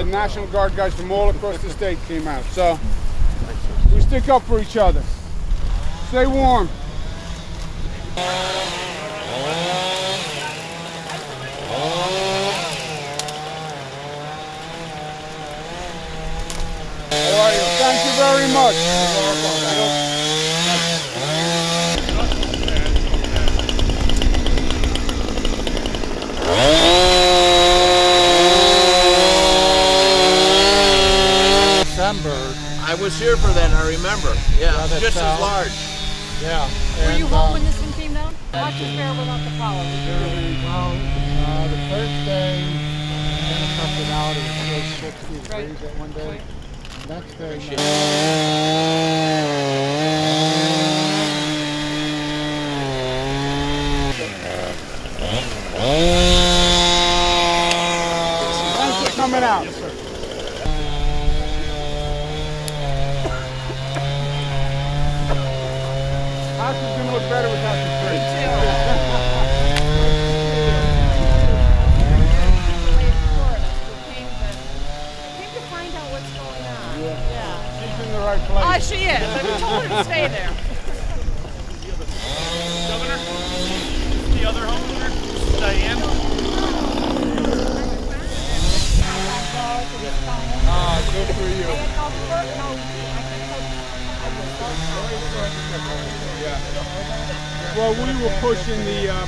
had National Guard guys from all across the state came out. So we stick up for each other. Stay warm. All right, thank you very much. I was here for that, I remember. Yeah, just as large. Yeah. Were you home when this one came down? Watch your fair without the power. Well, the first day, kind of toughed it out. It was 60 degrees that one day. Next day, Thanks for coming out. House is gonna look better without the tree. Came to find out what's going on. Yeah. She's in the right place. Oh, she is. I've been told her to stay there. Governor, the other homeowner, Diane. Ah, good for you. Well, we were pushing the